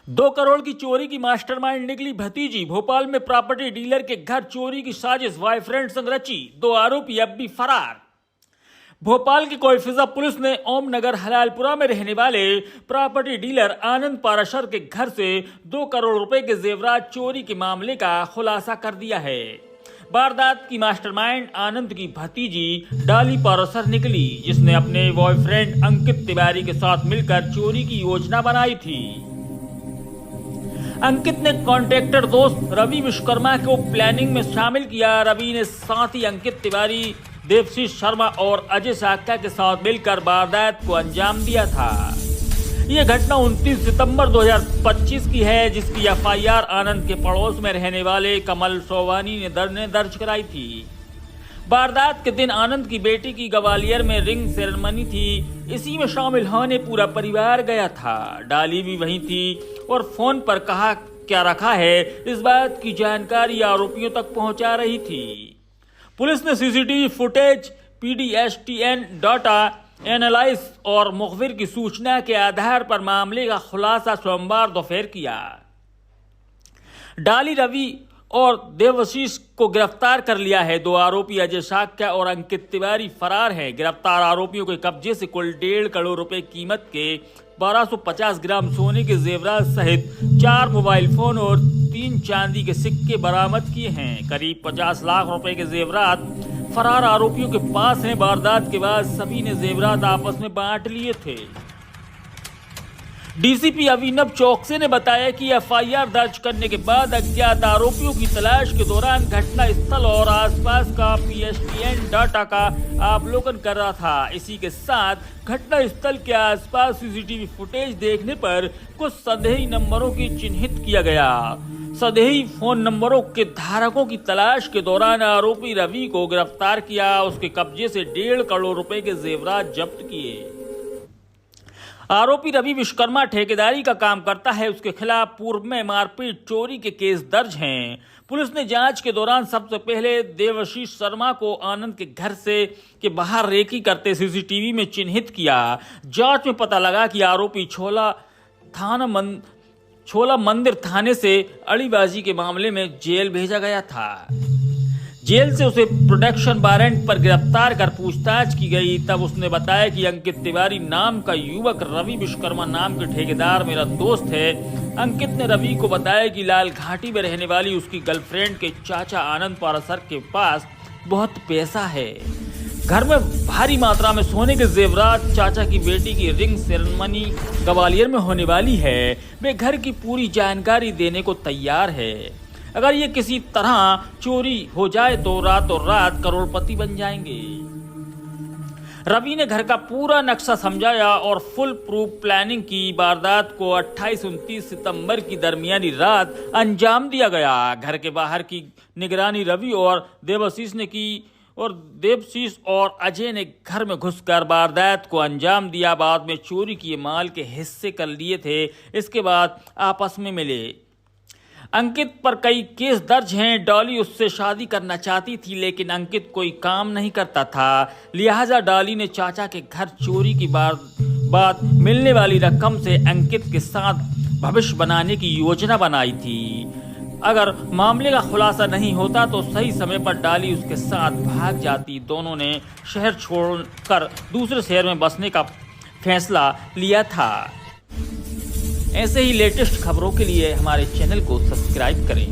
2 करोड़ की चोरी की मास्टरमाइंड निकली भतीजी। भोपाल में प्रॉपर्टी डीलर के घर चोरी की साजिश बॉयफ्रेंड संग रची, 2 आरोपी अब भी फरार। भोपाल की कोईफिजा पुलिस ने ओम नगर हलालपुरा में रहने वाले प्रॉपर्टी डीलर आनंद पाराशर के घर से 2 करोड़ रुपए के जेवरात चोरी के मामले का खुलासा कर दिया है। वारदात की मास्टरमाइंड आनंद की भतीजी डाली पाराशर निकली, जिसने अपने बॉयफ्रेंड अंकित तिवारी के साथ मिलकर चोरी की योजना बनाई थी। अंकित ने कॉन्ट्रैक्टर दोस्त रवि विश्वकर्मा को प्लानिंग में शामिल किया। रवि ने साथ ही अंकित तिवारी, देवशीष शर्मा और अजय साक्या के साथ मिलकर वारदात को अंजाम दिया था। यह घटना 29 सितंबर 2025 की है, जिसकी एफआईआर आनंद के पड़ोस में रहने वाले कमल सोवानी ने दर्ज कराई थी। वारदात के दिन आनंद की बेटी की ग्वालियर में रिंग सेरेमनी थी। इसी में शामिल होने पूरा परिवार गया था। डाली भी वहीं थी और फोन पर कहा क्या रखा है, इस बात की जानकारी आरोपियों तक पहुंचा रही थी। पुलिस ने सीसीटीवी फुटेज, पीडीएसटीएन डाटा एनालाइज और मुखबिर की सूचना के आधार पर मामले का खुलासा सोमवार दोपहर किया। डाली, रवि और देवशीष को गिरफ्तार कर लिया है। 2 आरोपी अजय साक्या और अंकित तिवारी फरार हैं। गिरफ्तार आरोपियों के कब्जे से कुल 1.5 करोड़ रुपए कीमत के 1250 ग्राम सोने के जेवरात सहित 4 मोबाइल फोन और 3 चांदी के सिक्के बरामद किए हैं। करीब 50 लाख रुपए के जेवरात फरार आरोपियों के पास हैं। वारदात के बाद सभी ने जेवरात आपस में बांट लिए थे। डीसीपी अभिनव चौकसे ने बताया कि एफआईआर दर्ज करने के बाद अज्ञात आरोपियों की तलाश के दौरान घटना स्थल और आसपास का पीएसटीएन डाटा का अवलोकन कर रहा था। इसी के साथ घटना स्थल के आसपास सीसीटीवी फुटेज देखने पर कुछ संदेही नंबरों की चिन्हित किया गया। संदेही फोन नंबरों के धारकों की तलाश के दौरान आरोपी रवि को गिरफ्तार किया। उसके कब्जे से 1.5 करोड़ रुपए के जेवरात जब्त किए। आरोपी रवि विश्वकर्मा ठेकेदारी का काम करता है। उसके खिलाफ पूर्व में मारपीट, चोरी के केस दर्ज हैं। पुलिस ने जांच के दौरान सबसे पहले देवशीष शर्मा को आनंद के घर से के बाहर रेकी करते सीसीटीवी में चिन्हित किया। जांच में पता लगा कि आरोपी छोला मंदिर थाने से अड़ीबाजी के मामले में जेल भेजा गया था। जेल से उसे प्रोटेक्शन वारंट पर गिरफ्तार कर पूछताछ की गई। तब उसने बताया कि अंकित तिवारी नाम का युवक रवि विश्वकर्मा नाम के ठेकेदार मेरा दोस्त है। अंकित ने रवि को बताया कि लाल घाटी में रहने वाली उसकी गर्लफ्रेंड के चाचा आनंद पाराशर के पास बहुत पैसा है। घर में भारी मात्रा में सोने के जेवरात, चाचा की बेटी की रिंग सेरेमनी ग्वालियर में होने वाली है। वे घर की पूरी जानकारी देने को तैयार है। अगर ये किसी तरह चोरी हो जाए तो रातों रात करोड़पति बन जाएंगे। रवि ने घर का पूरा नक्शा समझाया और फुल प्रूफ प्लानिंग की। वारदात को 28-29 सितंबर की दरमियानी रात अंजाम दिया गया। घर के बाहर की निगरानी रवि और देवशीष ने की और देवशीष और अजय ने घर में घुसकर वारदात को अंजाम दिया। बाद में चोरी किए माल के हिस्से कर लिए थे। इसके बाद आपस में मिले। अंकित पर कई केस दर्ज हैं। डॉली उससे शादी करना चाहती थी, लेकिन अंकित कोई काम नहीं करता था। लिहाजा डॉली ने चाचा के घर चोरी की बाद मिलने वाली रकम से अंकित के साथ भविष्य बनाने की योजना बनाई थी। अगर मामले का खुलासा नहीं होता तो सही समय पर डॉली उसके साथ भाग जाती। दोनों ने शहर छोड़कर दूसरे शहर में बसने का फैसला लिया था। ऐसे ही लेटेस्ट खबरों के लिए हमारे चैनल को सब्सक्राइब करें।